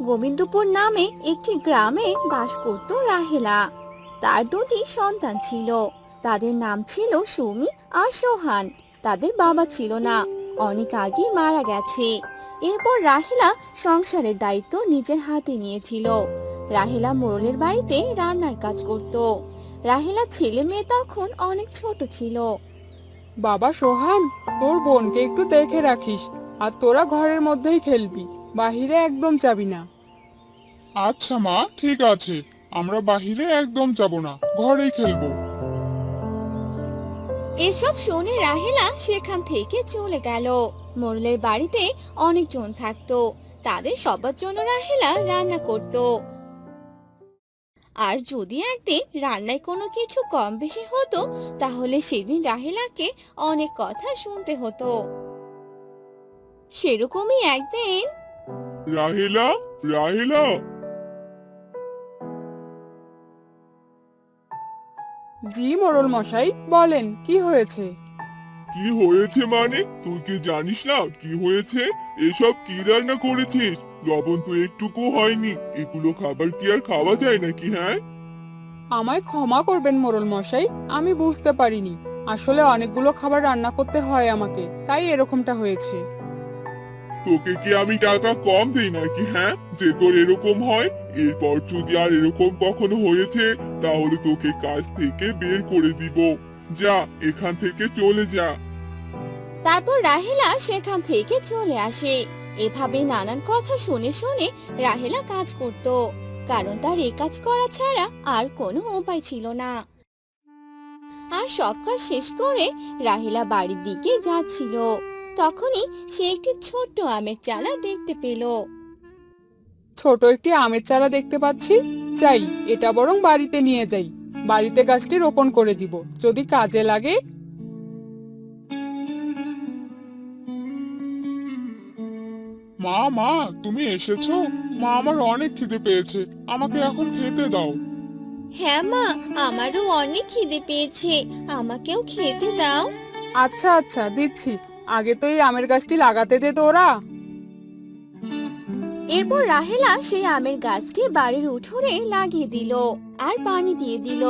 গোবিন্দপুর নামে একটি গ্রামে বাস করত রাহেলা। তার দুটি সন্তান ছিল। তাদের নাম ছিল সুমি আর সোহান। তাদের বাবা ছিল না, অনেক আগে মারা গেছে। এরপর রাহেলা সংসারের দায়িত্ব নিজের হাতে নিয়েছিল। রাহেলা মোড়লের বাড়িতে রান্নার কাজ করত। রাহেলার ছেলে মেয়ে তখন অনেক ছোট ছিল। বাবা সোহান, তোর বোনকে একটু দেখে রাখিস, আর তোরা ঘরের মধ্যেই খেলবি, বাহিরে একদম যাবি না। আচ্ছা মা, ঠিক আছে। আমরা বাহিরে একদম যাব না, ঘরেই খেলবো। এসব শুনে রাহেলা সেখান থেকে চলে গেল। মোড়লের বাড়িতে অনেকজন থাকতো। তাদের সবার জন্য রাহেলা রান্না করত। আর যদি একদিন রান্নায় কোনো কিছু কম বেশি হতো, তাহলে সেদিন রাহেলাকে অনেক কথা শুনতে হতো। সেরকমই একদিন রাহেলা, রাহেলা। জি মোড়ল মশাই, বলেন কি হয়েছে? কি হয়েছে মানে? তুই কি জানিস না কি হয়েছে? এসব কি রান্না করেছিস? লবণ তো একটুকু হয়নি। এগুলো খাবার কি আর খাওয়া যায় নাকি? হ্যাঁ, আমায় ক্ষমা করবেন মোড়ল মশাই, আমি বুঝতে পারিনি। আসলে অনেকগুলো খাবার রান্না করতে হয় আমাকে, তাই এরকমটা হয়েছে। তোকে কি আমি টাকা কম দেই নাকি? হ্যাঁ, যে তোর এরকম হয়। এরপর যদি আর এরকম কখনো হয়েছে, তাহলে তোকে কাজ থেকে বের করে দিব। যা, এখান থেকে চলে যা। তারপর রাহেলা সেখান থেকে চলে আসে। এভাবে নানান কথা শুনে শুনে রাহেলা কাজ করত, কারণ তার এই কাজ করা ছাড়া আর কোনো উপায় ছিল না। আর সব কাজ শেষ করে রাহেলা বাড়ির দিকে যাচ্ছিল। তখনই সে একটি ছোট্ট আমের চারা দেখতে পেল। ছোট একটি আমের চারা দেখতে পাচ্ছি, যাই এটা বরং বাড়িতে নিয়ে যাই। বাড়িতে গাছটি রোপণ করে দিব, যদি কাজে লাগে। মা, মা, তুমি এসেছো? মা, আমার অনেক খিদে পেয়েছে। আমাকে এখন খেতে দাও। হ্যাঁ মা, আমারও অনেক খিদে পেয়েছে, আমাকেও খেতে দাও। আচ্ছা আচ্ছা, দিচ্ছি। আগে তো এই আমের গাছটি লাগাতে দে তোরা। এরপর রাহেলা সেই আমের গাছটি বাড়ির উঠোনে লাগিয়ে দিল আর পানি দিয়ে দিল।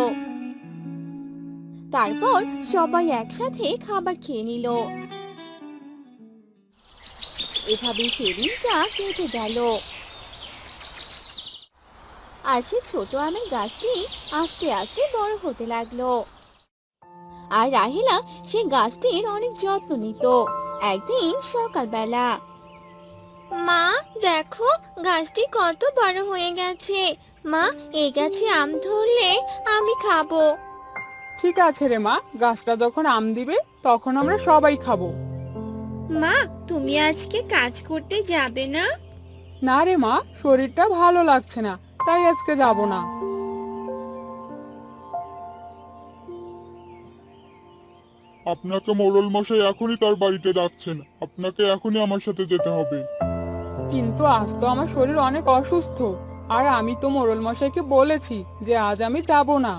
তারপর সবাই একসাথে খাবার খেয়ে নিল। এভাবে সেদিনটা কেটে গেল। আর সে ছোট আমের গাছটি আস্তে আস্তে বড় হতে লাগলো। আর রাহেলা সে গাছটির অনেক যত্ন নিত। একদিন সকালবেলা, মা দেখো, গাছটি কত বড় হয়ে গেছে। মা, এই গাছে আম ধরলে আমি খাবো। ঠিক আছে রে মা, গাছটা যখন আম দিবে তখন আমরা সবাই খাবো। মা, তুমি আজকে কাজ করতে যাবে না? না রে মা, শরীরটা ভালো লাগছে না, তাই আজকে যাব না। আপনাকে মোড়ল মশাই এখনই তার বাড়িতে ডাকছেন। আপনাকে এখনই আমার সাথে যেতে হবে। কিন্তু আজ তো আমার শরীর অনেক অসুস্থ, আর আমি তো মোড়ল মশাইকে বলেছি যে আজ আমি যাব না।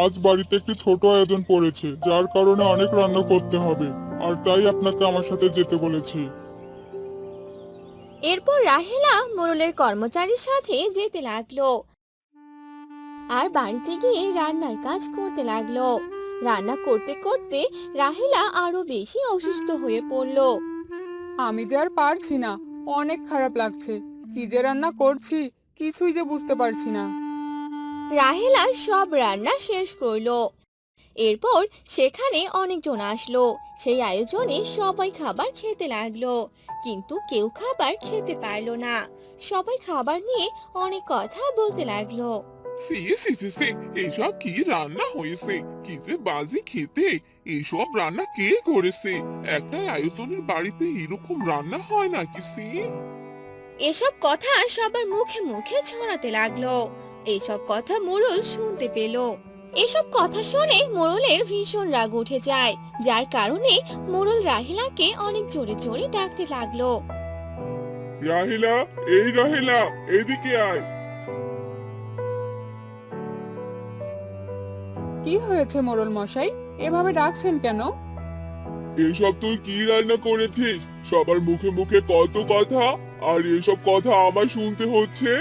আজ বাড়িতে একটি ছোট আয়োজন পড়েছে, যার কারণে অনেক রান্না করতে হবে। আর তাই আপনাকে আমার সাথে যেতে বলেছি। এরপর রাহেলা মোড়লের কর্মচারীর সাথে যেতে লাগলো আর বাড়িতে গিয়ে রান্নার কাজ করতে লাগলো। রান্না করতে করতে রাহেলা আরো বেশি অসুস্থ হয়ে পড়লো। আমি যে আর পারছি না, অনেক খারাপ লাগছে। কি যে রান্না করছি কিছুই যে বুঝতে পারছি না। রাহেলা সব রান্না শেষ করলো। এরপর সেখানে অনেকজন আসলো। সেই আয়োজনে সবাই খাবার খেতে লাগলো, কিন্তু কেউ খাবার খেতে পারলো না। সবাই খাবার নিয়ে অনেক কথা বলতে লাগলো। সে সে সে সে, এসব কি রান্না হয়েছে? কি যে বাজে খেতে! এইসব রান্না কে করেছে? একটা আয়োজনের বাড়িতে এরকম রান্না হয় নাকি? সে এসব কথা সবার মুখে মুখে ছড়াতে লাগলো। এসব কথা মোড়ল শুনতে পেল। এসব কথা শুনে মোড়লের ভীষণ রাগ উঠে যায়, যার কারণে মোড়ল রাহেলাকে অনেক জোরে জোরে ডাকতে লাগলো। রাহেলা, এই রাহেলা, এদিকে আয়। কি হয়েছে মোড়ল মশাই, এভাবে ডাকছেন কেন? এসব তুই কি রান্না করেছিস? সবার মুখে মুখে কত কথা, আর এসব কথা আমার শুনতে হচ্ছে?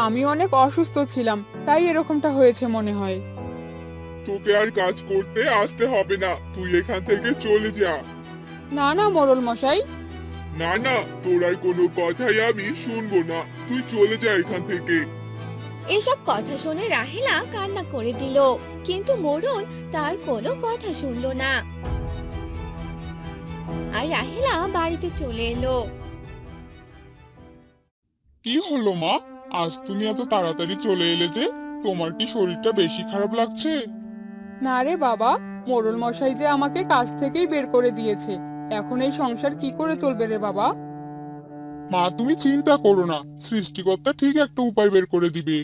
আমি অনেক অসুস্থ ছিলাম, তাই এরকমটা হয়েছে মনে হয়। তোকে আর কাজ করতে আসতে হবে না, তুই এখান থেকে চলে যা। না না মোড়ল মশাই, না না, তোর আর কোনো কথাই আমি শুনবো না, তুই চলে যা এখান থেকে। এসব কথা শুনে রাহেলা কান্না করে দিল, কিন্তু মোড়ল তার কোনো কথা শুনলো না। আর রাহেলা বাড়িতে চলে এলো। কি হলো মা, আজ তুমি এত তাড়াতাড়ি চলে এলে যে? তোমার কি শরীরটা বেশি খারাপ লাগছে? না রে বাবা, মোড়ল মশাই যে আমাকে কাজ থেকেই বের করে দিয়েছে, এখন এই সংসার কি করে চলবে রে বাবা? মা তুমি চিন্তা করো না, সৃষ্টিকর্তা ঠিক একটা উপায় বের করে দিবে।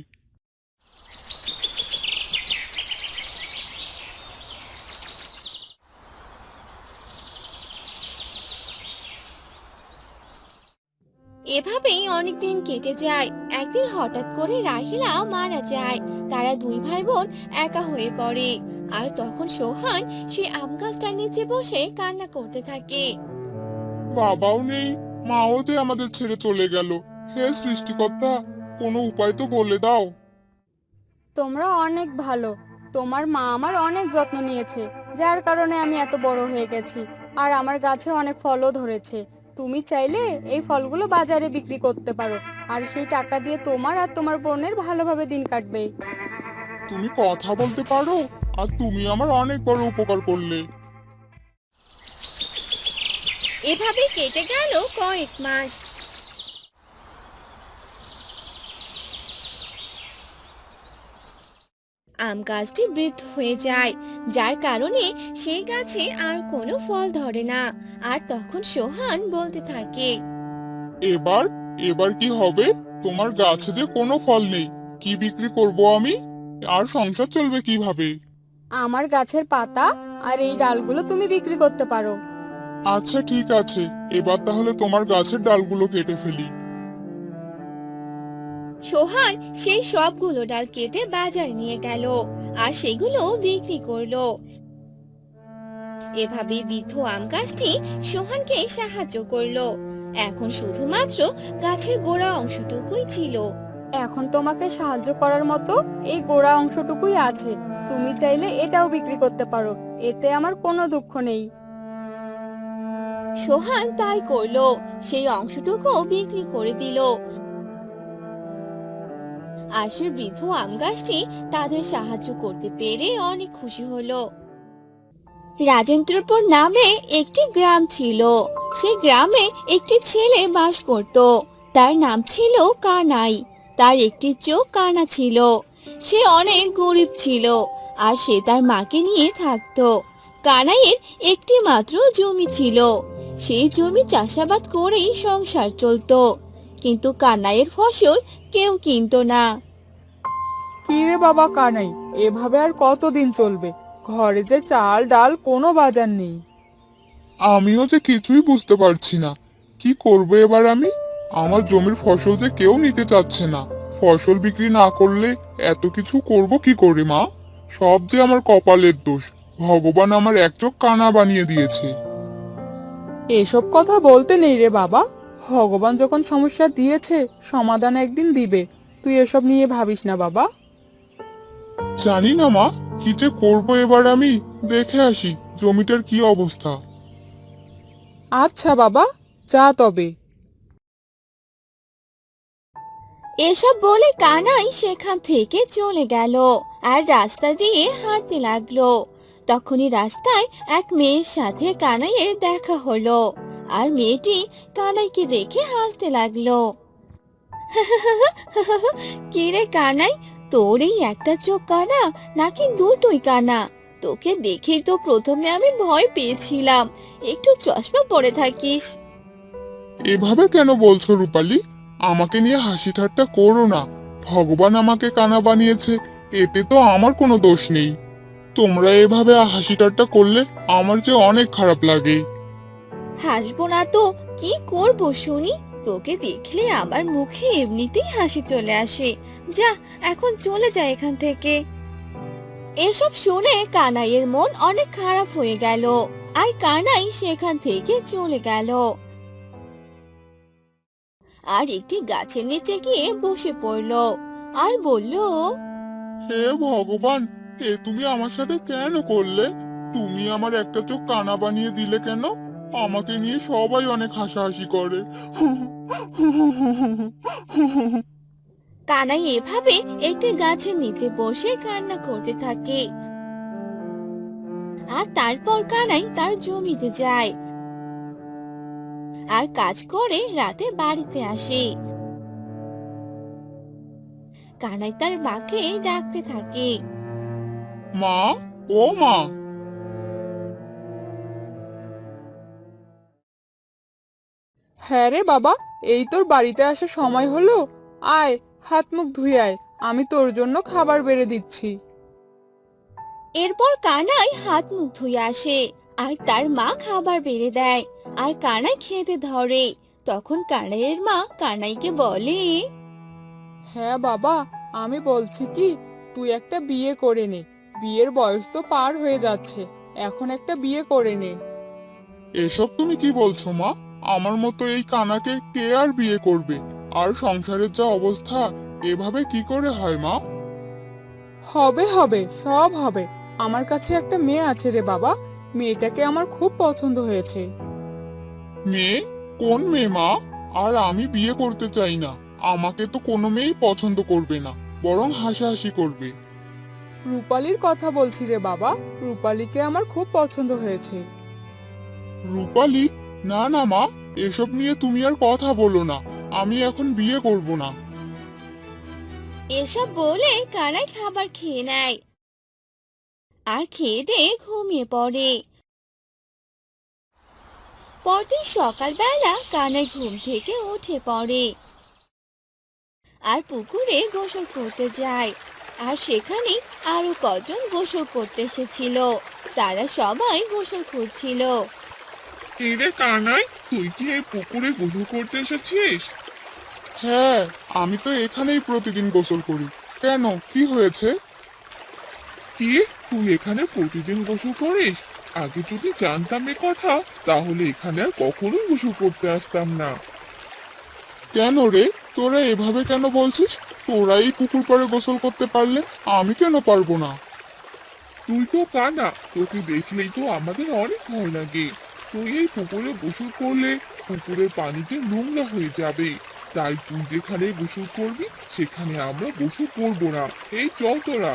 এভাবেই অনেকদিন কেটে যায়। একদিন হঠাৎ করে রাহিলা মারা যায়। তারা দুই ভাই বোন একা হয়ে পড়ে। আর তখন সোহান সেই আম গাছটার নিচে বসে কান্না করতে থাকে। বাবাও নেই, মাও যে আমাদের ছেড়ে চলে গেল। হে সৃষ্টিকর্তা, কোনো উপায় তো বলে দাও। তোমরা অনেক ভালো, তোমার মা আমার অনেক যত্ন নিয়েছে, যার কারণে আমি এত বড় হয়ে গেছি, আর আমার গাছে অনেক ফলও ধরেছে। তুমি চাইলে এই ফলগুলো বাজারে বিক্রি করতে পারো, আর সেই টাকা দিয়ে তোমার আর তোমার বোনের ভালোভাবে দিন কাটবে। তুমি কথা বলতে পারো, আর তুমি আমার অনেক বড় উপকার করলে। এভাবে কেটে গেল কয়েক মাস। আম গাছটি বৃদ্ধ হয়ে যায়, যার কারণে সেই গাছে আর কোনো ফল ধরে না। আর তখন সোহান বলতে থাকে, এবার এবার কি হবে? তোমার গাছে যে কোনো ফল নেই, কি বিক্রি করব আমি? আর সংসার চলবে কিভাবে? আমার গাছের পাতা আর এই ডালগুলো তুমি বিক্রি করতে পারো। আচ্ছা ঠিক আছে, এবার তাহলে তোমার গাছের ডালগুলো কেটে ফেলি। সোহান সেই সবগুলো ডাল কেটে বাজারে নিয়ে গেল আর সেগুলো বিক্রি করলো। এভাবে বৃদ্ধ আম গাছটি সোহানকে সাহায্য করলো। এখন শুধুমাত্র গাছের গোড়া অংশটুকুই ছিল। এখন তোমাকে সাহায্য করার মতো এই গোড়া অংশটুকুই আছে, তুমি চাইলে এটাও বিক্রি করতে পারো, এতে আমার কোনো দুঃখ নেই। সোহান তাই করলো, সেই অংশটুকু বিক্রি করে দিল। আর সে বৃদ্ধ আম গাছটি তাদের সাহায্য করতে পেরে অনেক খুশি হলো। রাজেন্দ্রপুর নামে একটি গ্রাম ছিল। সেই গ্রামে একটি ছেলে বাস করত। তার নাম ছিল কানাই। তার একটি চোখ কানা ছিল। সে অনেক গরিব ছিল, আর সে তার মাকে নিয়ে থাকতো। কানাইয়ের একটি মাত্র জমি ছিল। সেই জমি চাষাবাদ করেই সংসার চলতো, কিন্তু কানাইয়ের ফসল কেউ কিনতো না। কি রে বাবা কানাই, এভাবে আর কতদিন চলবে? ঘরে যে চাল ডাল কোনো বাজার নেই। আমিও যে কিছুই বুঝতে পারছি না, কি করব এবার আমি? আমার জমির ফসল যে কেউ নিতে চাচ্ছে না। ফসল বিক্রি না করলে এত কিছু করব কি করে মা? সব যে আমার কপালের দোষ, ভগবান আমার এক চোখ কানা বানিয়ে দিয়েছে। এসব কথা বলতে নেই রে বাবা, ভগবান যখন সমস্যা দিয়েছে সমাধান একদিন দিবে, তুই এসব নিয়ে ভাবিস না বাবা। জানি না মা, কি যে করবো এবার আমি। দেখে আসি জমিটার কি অবস্থা। আচ্ছা বাবা, যা তবে। এসব বলে কানাই সেখান থেকে চলে গেল আর রাস্তা দিয়ে হাঁটতে লাগলো। তখনই রাস্তায় এক মেয়ের সাথে কানাইয়ের দেখা হলো। আর মেয়েটি কানাইকে দেখে হাসতে লাগলো। কি রে কানাই, তোর এই একটা চোখ কানা নাকি দুটোই কানা? তোকে দেখেই তো প্রথমে আমি ভয় পেয়েছিলাম। একটু চশমা পরে থাকিস। এভাবে কেন বলছো রূপালী? আমাকে নিয়ে হাসি ঠাট্টা করো না। ভগবান আমাকে কানা বানিয়েছে, এতে তো আমার কোনো দোষ নেই। তোমরা এভাবে হাসি ঠাট্টা করলে আমার যে অনেক খারাপ লাগে। হাসবো না তো কি করব শুনি? তোকে দেখলে আমার মুখে এমনিতেই হাসি চলে আসে। যা, এখন চলে যা এখান থেকে। এসব শুনে কানাইয়ের মন অনেক খারাপ হয়ে গেল, আর কানাই সেখান থেকে চলে গেল। আর একটি গাছের নিচে গিয়ে বসে পড়লো আর বলল, হে ভগবান, এ তুমি আমার সাথে কেন করলে? তুমি আমার একটা চোখ কানা বানিয়ে দিলে কেন? আমাকে নিয়ে সবাই অনেক হাসাহাসি করে। কানাই এভাবে একটি গাছের নিচে বসে কান্না করতে থাকে। আর তারপর কানাই তার জমিতে যায় আর কাজ করে রাতে বাড়িতে আসে। কানাই তার মাকে ডাকতে থাকে। মা, ও মা। হ্যাঁ রে বাবা, এই তোর বাড়িতে আসার সময় হলো। আয়, হাত মুখ ধুয়ে আয়, আমি তোর জন্য খাবার বেড়ে দিচ্ছি। এরপর কানাই হাত মুখ ধুয়ে আসে আর তার মা খাবার বেড়ে দেয় আর কানাই খেতে ধরে। তখন কানাইয়ের মা কানাইকে বলে, হ্যাঁ বাবা, আমি বলছি কি, তুই একটা বিয়ে করে নে। বিয়ের বয়স তো পার হয়ে যাচ্ছে, এখন একটা বিয়ে করে নে। এসব তুমি কি বলছো মা? আমার মতো এই কানাকে কে আর বিয়ে করবে? আর সংসারের যা অবস্থা, এভাবে কি করে হয় মা? হবে হবে, সব হবে। আমার কাছে একটা মেয়ে আছে রে বাবা, মেয়েটাকে আমার খুব পছন্দ হয়েছে। মেয়ে? কোন মেয়ে মা? আর আমি বিয়ে করতে চাই না। আমাকে তো কোনো মেয়েই পছন্দ করবে না, বরং হাসাহাসি করবে। রূপালীর কথা বলছি রে বাবা, রূপালীকে আমার খুব পছন্দ হয়েছে। রূপালী? না না মা, এসব নিয়ে তুমি আর কথা বলো না। আমি এখন বিয়ে করব না। এসব বলে কানাই খাবার খেয়ে নেয় আর খেয়ে দিয়ে ঘুমিয়ে পড়ে। পরদিন সকালবেলা কানাই ঘুম থেকে উঠে পড়ে আর পুকুরে গোসল করতে যায়। আর সেখানে আরো কজন গোসল করতে এসেছিল। তারা সবাই গোসল করছিল। কিরে কানাই, তুই কি এই পুকুরে গোসল করতে এসেছিস? হ্যাঁ, আমি তো এখানেই প্রতিদিন গোসল করি। কেন, কি হয়েছে? কি, তুই এখানে প্রতিদিন গোসল করিস? আগে যদি জানতাম এ কথা, তাহলে এখানে আর কখনোই গোসল করতে আসতাম না। কেন রে, তোরা এভাবে কেন বলছিস? তোরাই পুকুর পাড়ে গোসল করতে পারলে, আমি কেন পারবো না? তুই তো কানা, তোকে দেখলেই তো আমাদের অনেক ভয় লাগে। তুই এই পুকুরে গোসল করলে পুকুরের পানি যে নোংরা হয়ে যাবে। তাই তুই যেখানে গোসল করবি সেখানে আমরা গোসল করবো না। এই চল তোরা।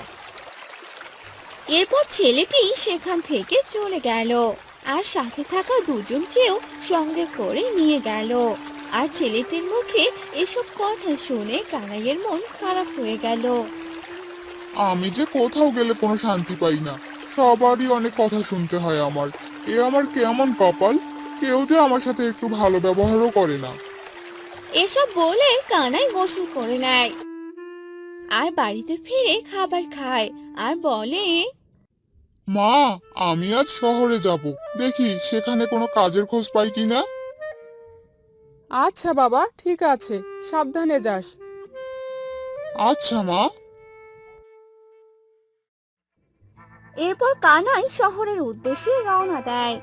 এরপর ছেলেটি সেখান থেকে চলে গেল আর সাথে থাকা দুজনকেও সঙ্গে করে নিয়ে গেল। আর ছেলেটির মুখে এসব কথা শুনে কানাইয়ের মন খারাপ হয়ে গেল। আমি যে কোথাও গেলে কোনো শান্তি পাই না, সবারই অনেক কথা শুনতে হয় আমার। এ আমার কেমন কপাল, কেউ যে আমার সাথে একটু ভালো ব্যবহারও করে না। এসব বলে কানাই গোসল করে নেয় আর বাড়িতে ফিরে খাবার খায় আর বলে, মা, আমি আজ শহরে যাব, দেখি সেখানে কোনো কাজের খোঁজ পাই কিনা। আচ্ছা বাবা, ঠিক আছে, সাবধানে যাস। আচ্ছা মা। এরপর কানাই শহরের উদ্দেশ্যে রওনা দেয়,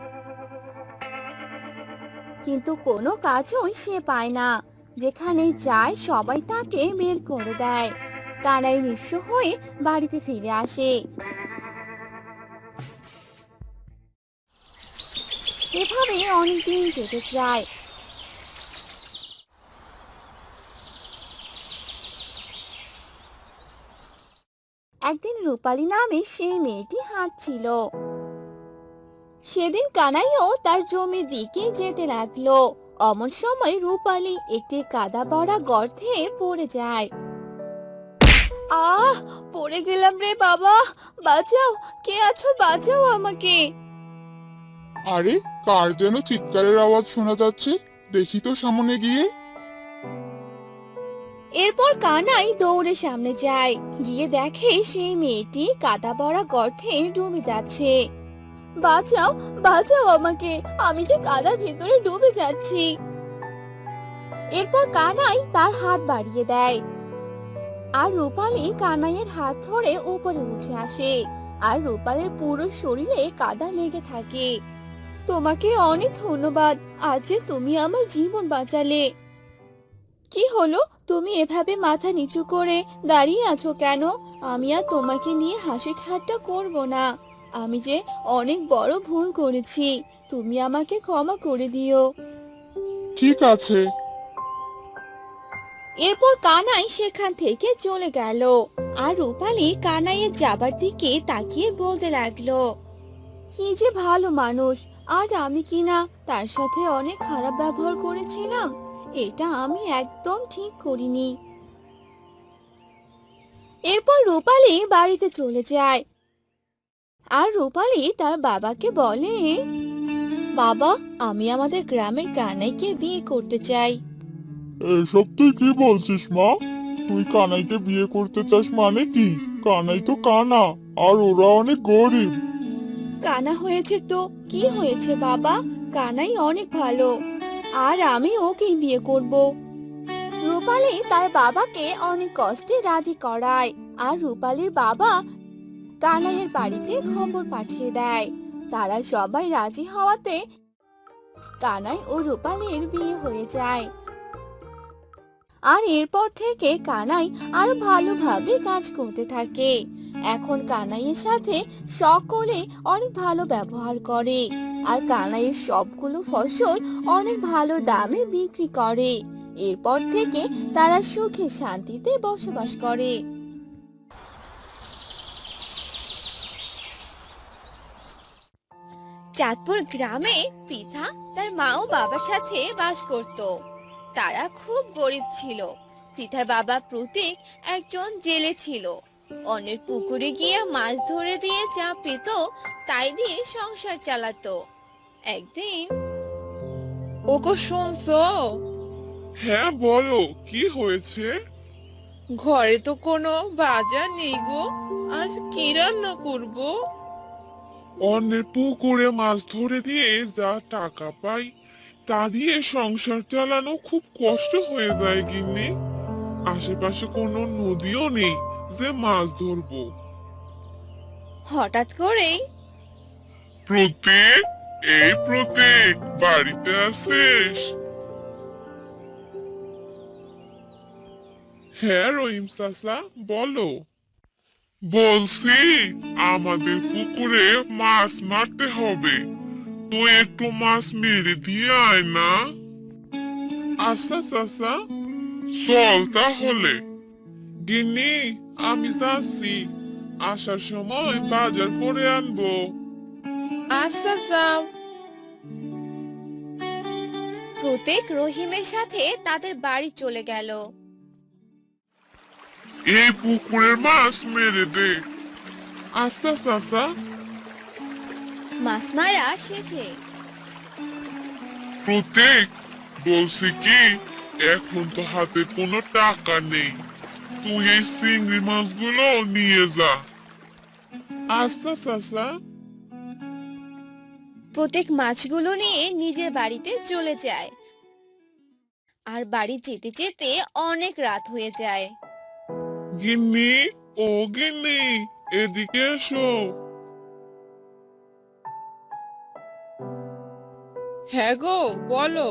কিন্তু কোনো কাজই সে পায় না। যেখানে যায় সবাই তাকে বের করে দেয়। কানাই নিঃস্ব হয়ে বাড়িতে ফিরে আসে। এভাবে অনেকদিন কেটে যায়। একদিন রূপালী নামে সেই মেয়েটি হাঁটছিল। সেদিন কানাইও তার জমির দিকে যেতে লাগলো। অমন সময় রূপালী একটি কাদা ভরা গর্তে পড়ে যায়। আহ, পড়ে গেলাম রে বাবা, বাঁচাও, কে আছো, বাঁচাও আমাকে। আরে, কার যেন চিৎকারের আওয়াজ শোনা যাচ্ছে, দেখি তো সামনে গিয়ে। এরপর কানাই দৌড়ে সামনে যায়, গিয়ে দেখে সেই মেয়েটি কাদা ভরা গর্তে ডুবে যাচ্ছে। বাঁচাও, বাঁচাও আমাকে, আমি যে কাদার ভেতরে ডুবে যাচ্ছি। এরপর কানাই তার হাত বাড়িয়ে দেয় আর রূপালী কানাইয়ের হাত ধরে উপরে উঠে আসে। আর রূপালীর পুরো শরীরে কাদা লেগে থাকে। তোমাকে অনেক ধন্যবাদ, আজ যে তুমি আমার জীবন বাঁচালে। কি হলো, তুমি এভাবে মাথা নিচু করে দাঁড়িয়ে আছো কেন? আমি আর তোমাকে নিয়ে হাসি ঠাট্টা করব না। আমি যে অনেক বড় ভুল করেছি, তুমি আমাকে ক্ষমা করে দিও। ঠিক আছে। এরপর কানাই সেখান থেকে চলে গেল। আর রূপালী কানাইয়ের যাবার দিকে তাকিয়ে বলতে লাগলো, কি যে ভালো মানুষ, আর আমি কিনা তার সাথে অনেক খারাপ ব্যবহার করেছিলাম। এটা আমি একদম ঠিক করিনি। এরপর রূপালী বাড়িতে চলে যায়। আর রূপালী তার বাবাকে বলে, বাবা, আমি আমাদের গ্রামের কানাইকে বিয়ে করতে চাই। এসব তুই কি বলছিস মা? তুই কানাইকে বিয়ে করতে চাস মানে কি? কানাই তো কানা, আর ওরা অনেক গরিব। কানা হয়েছে তো কি হয়েছে বাবা, কানাই অনেক ভালো, আর আমি ওকেই বিয়ে করব। রূপালী তার বাবাকে অনেক কষ্টে রাজি করায়। আর রূপালীর বাবা কানাইয়ের বাড়িতে খবর পাঠিয়ে দেয়। তারা সবাই রাজি হওয়াতে কানাই ও রূপালীর বিয়ে হয়ে যায়। আর এরপর থেকে কানাই আরো ভালোভাবে কাজ করতে থাকে। এখন কানাইয়ের সাথে সকলে অনেক ভালো ব্যবহার করে। আর কানাইয়ের সবগুলো ফসল অনেক ভালো দামে বিক্রি করে। এরপর থেকে তারা সুখে শান্তিতে বসবাস করে। চাঁদপুর গ্রামে পৃথা তার মা ও বাবার সাথে বাস করত। তারা খুব গরিব ছিল। পৃথার বাবা প্রতীক একজন জেলে ছিল। অন্যের পুকুরে গিয়ে মাছ ধরে দিয়ে যা পেত তাই দিয়ে সংসার চালাতো। একদিন, ওগো শুনছো? হ্যাঁ বলো, কি হয়েছে? ঘরে তো কোনো বাজার নেই গো, আজ কি রান্না করব? অন্যের পুকুরে মাছ ধরে দিয়ে যা টাকা পাই তা দিয়ে সংসার চালানো খুব কষ্ট হয়ে যায় গিন্নি। আশেপাশে কোনো নদীও নেই যে মাছ ধরবো। হঠাৎ করেই প্রতীক, এই প্রতীক, বাড়িতে আছিস? হ্যাঁ রহিম চাচা, বলো। বলছি, আমাদের পুকুরে মাছ মারতে হবে। তুই একটু মাছ মেরে দিয়ে আয় না। আচ্ছা চাচা। চল তাহলে। গিন্নি, আমি যাচ্ছি, আসার সময় বাজার করে আনবো। আচ্ছা যাও। প্রতীক রহিমের সাথে তাদের বাড়ি চলে গেল। এই পুকুরের মাছ মেরে দে। আচ্ছা চাচা। মাছ মারা শেষে প্রতীক, বলছি কি, এখন তো হাতে কোনো টাকা নেই। তুই এই চিংড়ি মাছগুলো নিয়ে যা। আচ্ছা চাচা। প্রতীক মাছগুলো নিয়ে নিজের বাড়িতে চলে যায়। আর বাড়ি যেতে যেতে অনেক রাত হয়ে যায়। গিন্নি, ও গিন্নি, এদিকে এসো। হ্যাঁ গো, বলো।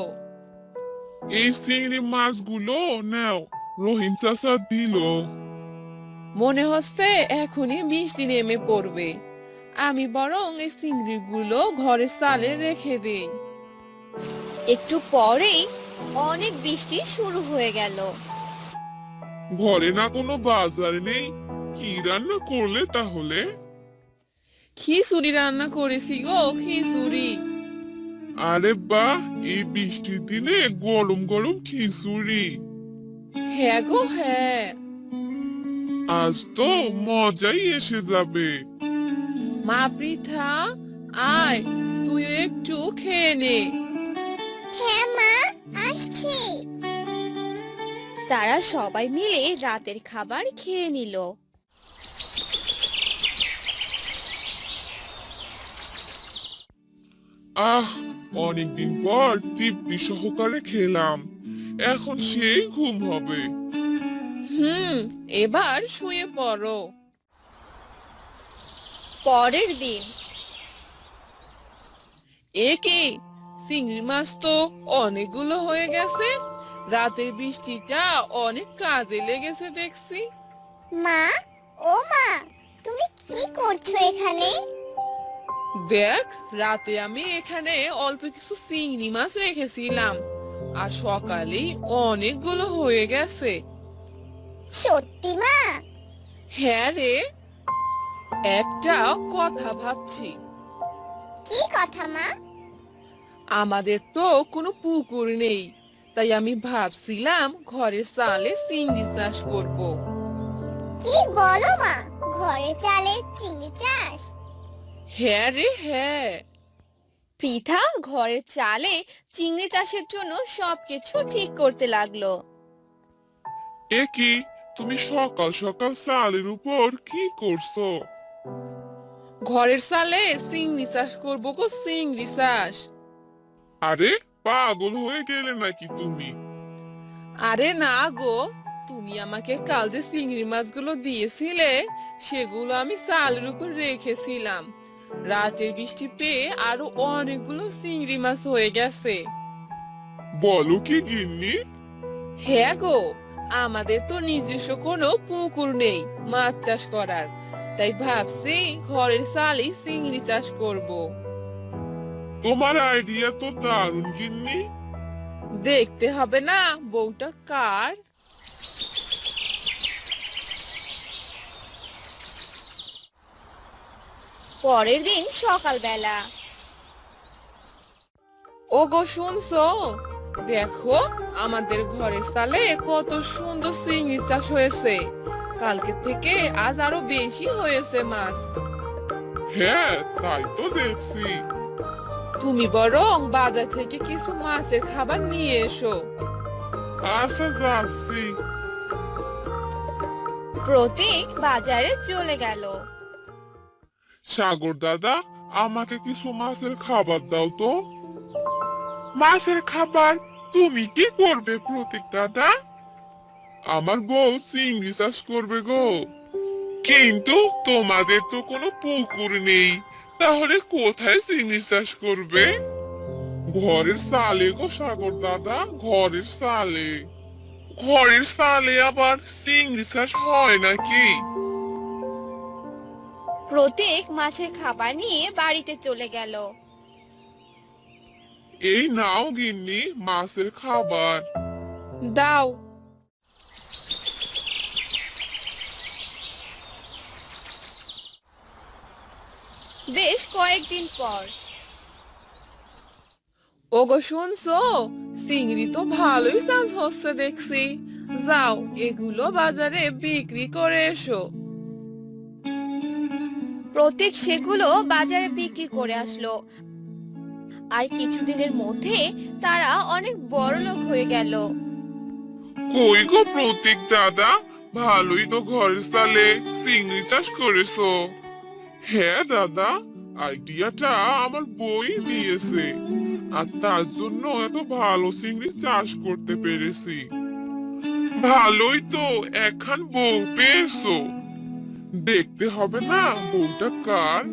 এই চিংড়ি মাছগুলো নাও, রহিম চাচা দিল। মনে হচ্ছে এখনই বৃষ্টি নেমে পড়বে। আমি বরং এই চিংড়িগুলো ঘরে চালে রেখে দেই। একটু পরেই অনেক বৃষ্টি শুরু হয়ে গেল। ঘরে না কোনো বাজার নেই, কি রান্না করলে তাহলে? খিচুড়ি রান্না করেছি গো, খিচুড়ি। আরে বাহ, এই বৃষ্টির দিনে গরম গরম খিচুড়ি। হ্যাঁ গো হ্যাঁ। আজ তো মজাই এসে যাবে। মা পৃথা, আয় তুই একটু খেয়ে নে। হ্যাঁ মা, আসছি। তারা সবাই মিলে রাতের খাবার খেয়ে নিল। আহ, অনেকদিন পর তৃপ্তি সহকারে খেলাম, এখন সেই ঘুম হবে। এবার শুয়ে পড়ো। পরের দিন এ কি, চিংড়ি মাছ তো অনেকগুলো হয়ে গেছে। রাতের বৃষ্টিটা অনেক কাজে লেগেছে দেখছি। মা, ও মা, তুমি কি করছো এখানে? দেখ, রাতে আমি এখানে অল্প কিছু চিংড়ি মাছ রেখেছিলাম, আর সকালেই অনেকগুলো হয়ে গেছে। সত্যি মা? হ্যাঁ রে, একটা কথা ভাবছি। কি কথা মা? আমাদের তো কোনো পুকুর নেই, তাই আমি ভাবছিলাম ঘরের চালে চিংড়ি চাষ করব। কি বলো মা, ঘরে চালে চিংড়ি চাষ? হ্যাঁ রে হ্যাঁ। পৃথা ঘরের চালে চিংড়ি চাষের জন্য সবকিছু ঠিক করতে লাগলো। এ কি, তুমি সকাল সকাল চালের উপর কি করছো? ঘরের চালে চিংড়ি চাষ করবো গো, চিংড়ি চাষ। আরে, পাগল হয়ে গেলে নাকি তুমি? আরে না গো, তুমি আমাকে কাল যে চিংড়ি মাছগুলো দিয়েছিলে সেগুলো আমি চালের উপর রেখেছিলাম। রাতের বৃষ্টি পেয়ে আরো অনেকগুলো চিংড়ি মাছ হয়ে গেছে। বলো কি গিন্নি? হ্যাঁ গো, আমাদের তো নিজস্ব কোনো পুকুর নেই মাছ চাষ করার, তাই ভাবছি ঘরের চালেই চিংড়ি চাষ করব। তোমার আইডিয়া তো দারুণ গিন্নি। দেখতে হবে না বউটা কার। পরের দিন সকালবেলা ওগো শুনছো, দেখো আমাদের ঘরের চালে কত সুন্দর চিংড়ি চাষ হয়েছে। কালকে থেকে আজ আরো বেশি হয়েছে মাছ। হ্যাঁ, তাই তো দেখছি। তুমি বরং বাজার থেকে কিছু মাছের খাবার নিয়ে এসো। আচ্ছা, যাচ্ছি। প্রতীক বাজারে চলে গেল। সাগর দাদা, আমাকে কিছু মাছের খাবার দাও তো। মাছের খাবার? তুমি কি করবে প্রতীক দাদা? আমার বউ চিংড়ি চাষ করবে গো। কিন্তু তোমাদের তো কোনো পুকুর নেই, তাহলে কোথায় চিংড়ি চাষ করবে? ঘরের চালে গো সাগর দাদা, ঘরের চালে। ঘরের চালে আবার চিংড়ি চাষ হয় নাকি? প্রতীক মাছের খাবার নিয়ে বাড়িতে চলে গেল। এই নাও গিন্নি মাছের খাবার। দাও। বেশ কয়েকদিন পর ওগো শুনছো, চিংড়ি তো ভালোই চাষ হচ্ছে দেখছি। যাও এগুলো বাজারে বিক্রি করে এসো। প্রতীক সেগুলো বাজারে বিক্রি করে আসলো, আর কিছুদিনের মধ্যে তারা অনেক বড়লোক হয়ে গেল। কই গো প্রতীক দাদা, ভালোই তো ঘরের চালে চিংড়ি চাষ করেছো। হ্যাঁ দাদা, আইডিয়াটা আমার বই দিয়েছে, আর তার জন্য এত ভালো চিংড়ি চাষ করতে পেরেছি। ভালোই তো, একখান বউ পেয়েছো। দেখতে হবে না বউটা কার।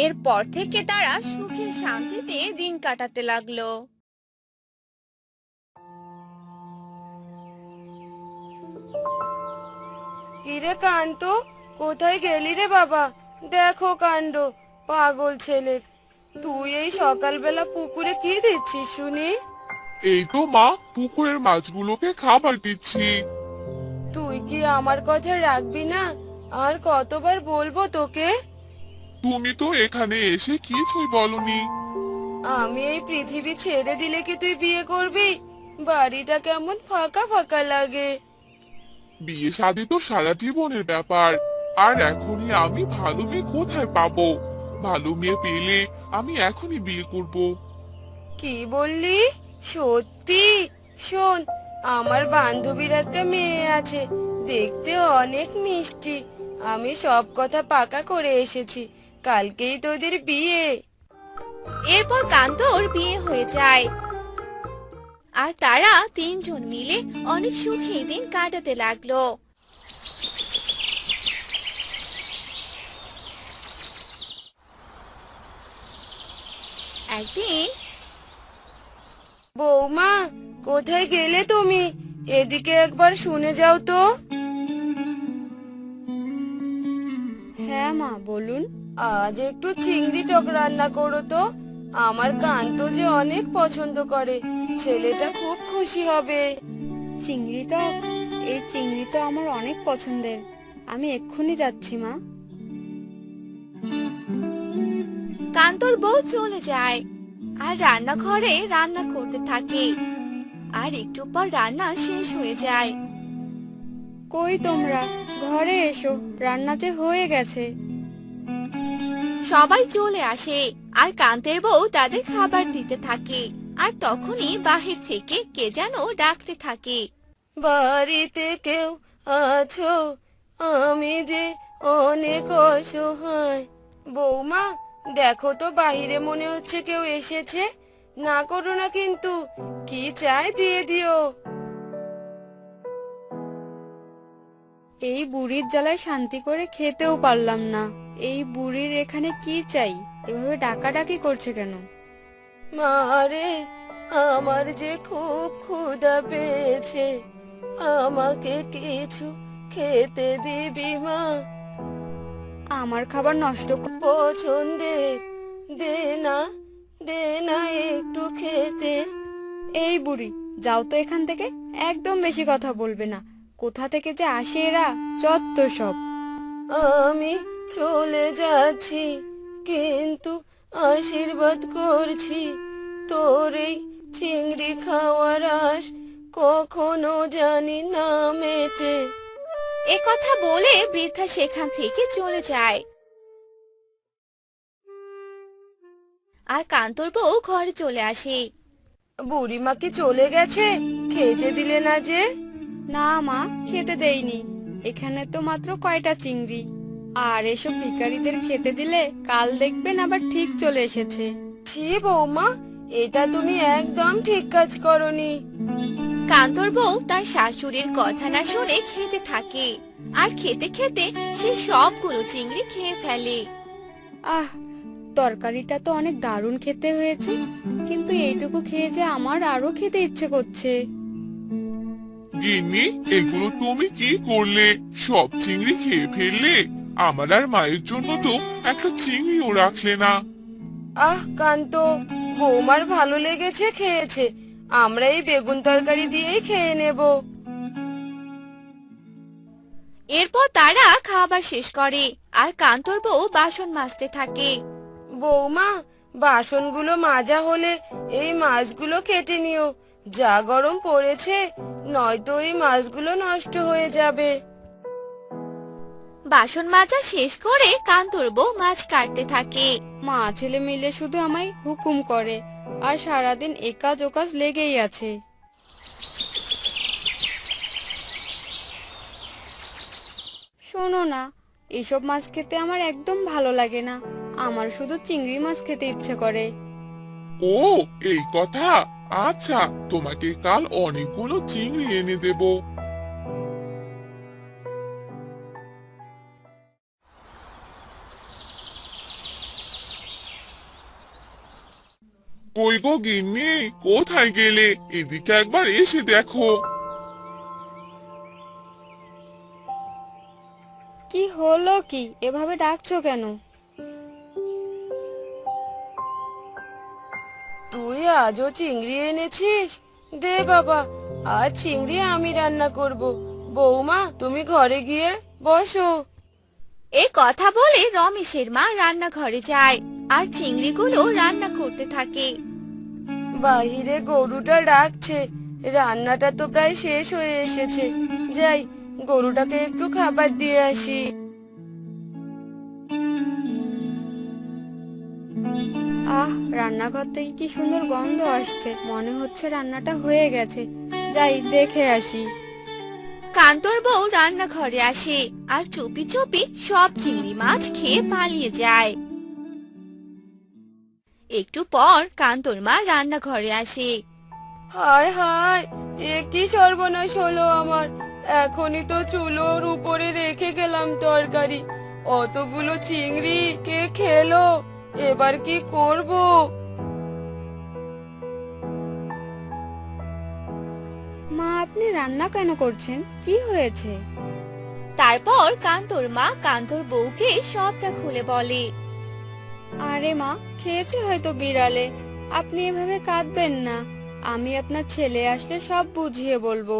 এরপর থেকে তারা সুখে শান্তিতে দিন কাটাতে লাগলো। কিরে কান্ত, কোথায় গেলি রে বাবা? দেখো কাণ্ড পাগল ছেলের। তুই এই সকালবেলা পুকুরে কি দিচ্ছিস শুনি? এই তো মা, পুকুরের মাছগুলোকে খাবার দিচ্ছি। তুই কি আমার কথা রাখবি না? আর কতবার বলবো তোকে? তুমি তো এখানে এসে কিছুই বলনি। আমি এই পৃথিবী ছেড়ে দিলে কি তুই বিয়ে করবি? বাড়িটা কেমন ফাঁকা ফাঁকা লাগে। বিয়ে শাদী তো সারা জীবনের ব্যাপার, আর এখনই আমি ভালো মেয়ে কোথায় পাবো? ভালো মেয়ে পেলে আমি এখনই বিয়ে করব। কি বললি? সত্যি? শোন, আমার বান্ধবীর একটা মেয়ে আছে, দেখতে অনেক মিষ্টি। আমি সব কথা পাকা করে এসেছি, কালকেই তোদের বিয়ে। এরপর কান্তর বিয়ে হয়ে যায়, আর তারা তিনজন মিলে অনেক সুখে দিন কাটাতে লাগলো। একদিন বৌমা, কোথায় গেলে তুমি? এদিকে একবার শুনে যাও তো। হ্যাঁ মা, বলুন। আজ একটু চিংড়ি টক রান্না করো তো। আমার কান্ত যে অনেক পছন্দ করে, ছেলেটা খুব খুশি হবে। চিংড়ি টক? এই চিংড়ি তো আমার অনেক পছন্দের। আমি এক্ষুনি যাচ্ছি মা। কান্তর বউ চলে যায় আর রান্নাঘরে রান্না করতে থাকে। আর একটু পর রান্না শেষ হয়ে যায়। কই তোমরা, ঘরে এসো, রান্না যে হয়ে গেছে। সবাই চলে আসে আর কান্তের বউ তাদের খাবার দিতে থাকে। আর তখনই বাহির থেকে কে যেন ডাকতে থাকে। বাড়িতে কেউ আছো? আমি যে অনেক অসহায়। বৌমা, দেখো তো বাহিরে মনে হচ্ছে কেউ এসেছে। না করো না কিন্তু, কি চাই দিয়ে দিও। এই বুড়ির জ্বালায় শান্তি করে খেতেও পারলাম না। এই বুড়ির এখানে কি চাই? এভাবে ডাকাডাকি করছে কেন? মারে, আমার যে খুব ক্ষুধা পেয়েছে, আমাকে কিছু খেতে দিবি মা? আমার খাবার নষ্ট পছন্দের, দে না, দে না একটু খেতে। এই বুড়ি, যাও তো এখান থেকে। একদম বেশি কথা বলবে না। কোথা থেকে যে আসে এরা, যত সব। আমি চলে যাচ্ছি, কিন্তু আশীর্বাদ করছি তোর এই চিংড়ি খাওয়ার আশ কখনো জানি না মেটে। এ কথা বলে বৃদ্ধা সেখান থেকে চলে যায়। আর কান্তর বউ ঘরে চলে আসে। বুড়িমা কি চলে গেছে? খেতে দিলে না যে? না মা, খেতে দেইনি। এখানে তো মাত্র কয়টা চিংড়ি। আর এসব ভিখারিদের খেতে দিলে কাল দেখবেন আবার ঠিক চলে এসেছে। ছি বৌমা, এটা তুমি একদম ঠিক কাজ করনি। কান্তর বউ তার শাশুড়ির কথা না শুনে খেতে থাকে। আর খেতে খেতে সে সবগুলো চিংড়ি খেয়ে ফেলে। আহ, তরকারিটা তো অনেক দারুণ খেতে হয়েছে, কিন্তু এইটুকু খেয়ে যে আমার আরো খেতে ইচ্ছে করছে। গিন্নি, এগুলো তুমি কি করলে? সব চিংড়ি খেয়ে ফেললে। আমার আর মায়ের জন্য তো একটা চিংড়িও রাখলে না। আহ কান্ত, বৌমার ভালো লেগেছে খেয়েছে, আমরা এই বেগুন তরকারি দিয়েই খেয়ে নেব। এরপর তারা খাবার শেষ করে আর কান্তর বউ বাসন মাজতে থাকে। বৌমা, বাসনগুলো মাজা হলে এই মাছগুলো কেটে নিও। যা গরম পড়েছে, নয়তো এই মাছগুলো নষ্ট হয়ে যাবে। বাসন মাজা শেষ করে কান্তর বউ মাছ কাটতে থাকে। মা ছেলে মিলে শুধু আমায় হুকুম করে, আর সারাদিন একাজ ওকাজ লেগেই আছে। শোনো না, এসব মাছ খেতে আমার একদম ভালো লাগে না। আমার শুধু চিংড়ি মাছ খেতে ইচ্ছে করে। ও, এই কথা। আচ্ছা, তোমাকে কাল অনেকগুলো চিংড়ি এনে দেব। কই গো গিন্নি, কোথায় গেলে? এদিকে একবার এসে দেখো। কি হলো কি, এভাবে ডাকছো কেন? তুই আজও চিংড়ি এনেছিস? দে বাবা, আজ চিংড়ি আমি রান্না করব। বৌমা, তুমি ঘরে গিয়ে বসো। এই কথা বলে রমেশের মা রান্নাঘরে যায় আর চিংড়িগুলো রান্না করতে থাকে। বাহিরে গরুটা ডাকছে, রান্নাটা তো প্রায় শেষ হয়ে এসেছে। যাই, গরুটাকে একটু খাবার দিয়ে আসি। আহ, রান্নাঘর থেকে কি সুন্দর গন্ধ আসছে। মনে হচ্ছে রান্নাটা হয়ে গেছে। যাই দেখে আসি। কান্তর বউ রান্নাঘরে আসে আর চুপি চুপি সব চিংড়ি মাছ খেয়ে পালিয়ে যায়। একটু পর কান্তর মা রান্নাঘরে আসে। হায় হায়, এ কি সর্বনাশ হলো আমার! এখনই তো চুলোর উপরে রেখে গেলাম তরকারি, অতগুলো চিংড়ি কে খেলো? এবার কি করব? আপনি রান্না কেন করছেন? কি হয়েছে? তারপর কান্তর মা কান্তর বউকে সবটা খুলে বলে। আরে মা, খেয়েছে হয়তো বিড়ালে। আপনি এভাবে কাঁদবেন না। আমি আপনার ছেলে আসলে সব বুঝিয়ে বলবো।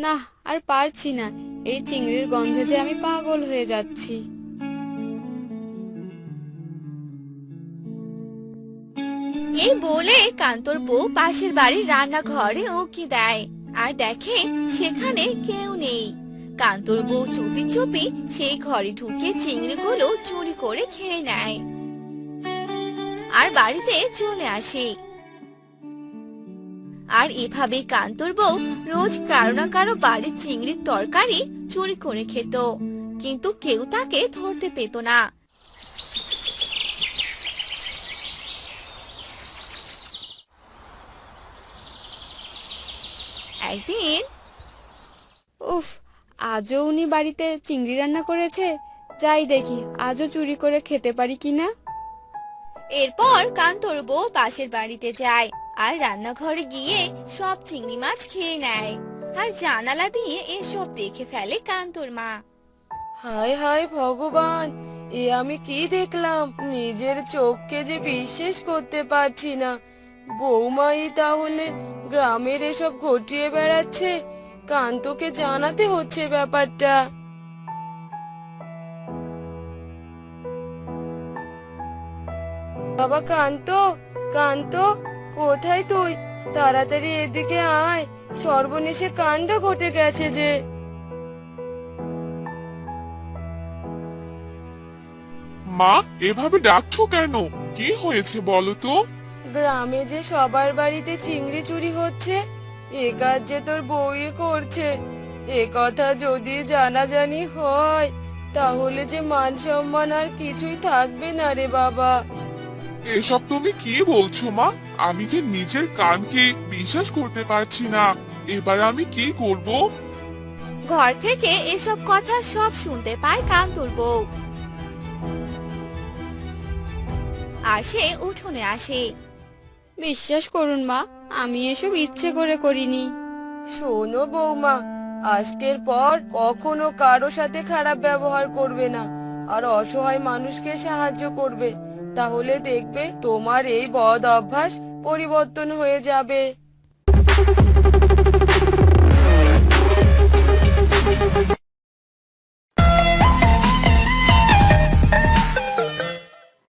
না, আর পারছি না। এই চিংড়ির গন্ধে যে আমি পাগল হয়ে যাচ্ছি। এই বলে কান্তর বউ পাশের বাড়ির রান্নাঘরে উকি দেয় আর দেখে সেখানে কেউ নেই। কান্তর বউ চুপি চুপি সেই ঘরে ঢুকে চিংড়িগুলো চুরি করে খেয়ে নেয় আর বাড়িতে চলে আসে। আর এভাবে কান্তর বউ রোজ কারো না কারো বাড়ির চিংড়ির তরকারি চুরি করে খেত, কিন্তু কেউ তাকে ধরতে পেত না। একদিন উফ, আজও উনি বাড়িতে চিংড়ি রান্না করেছে। যাই দেখি আজও চুরি করে খেতে পারি কিনা। এরপর কান্তর বউ পাশের বাড়িতে যায় আর রান্নাঘরে গিয়ে সব চিংড়ি মাছ খেয়ে নেয় আর জানালা দিয়ে এসব দেখে ফেলে কান্তর মা। হায় হায় ভগবান, এ আমি কি দেখলাম! নিজের চোখকে যে বিশ্বাস করতে পারছি না। বৌমাই তাহলে গ্রামের এসব ঘটিয়ে বেড়াচ্ছে। কান্তকে জানাতে হচ্ছে ব্যাপারটা। বাবা কান্ত, কান্ত, কোথায় তুই? তাড়াতাড়ি এদিকে আয়, সর্বনেশে কাণ্ড ঘটে গেছে যে। মা, এভাবে ডাকছো কেন? কি হয়েছে বলো তো? গ্রামে যে সবার বাড়িতে চিংড়ি চুরি হচ্ছে, এ কাজ যে তোর বউই করছে। এ কথা যদি জানাজানি হয়, তাহলে যে মান সম্মান আর কিছুই থাকবে না রে বাবা। এসব তুমি কি বলছো মা? আমি যে নিজের কানকে বিশ্বাস করতে পারছি না। এবার আমি কি করব? ঘর থেকে এসব কথা সব শুনতে পায় কান্তর বউ আর সে উঠোনে আসে। বিশ্বাস করুন মা, আমি এসব ইচ্ছে করে করিনি। শোনো বৌমা, আজকের পর কখনো কারো সাথে খারাপ ব্যবহার করবে না, আর অসহায় মানুষকে সাহায্য করবে। তাহলে দেখবে তোমার এই বদ অভ্যাস পরিবর্তন হয়ে যাবে।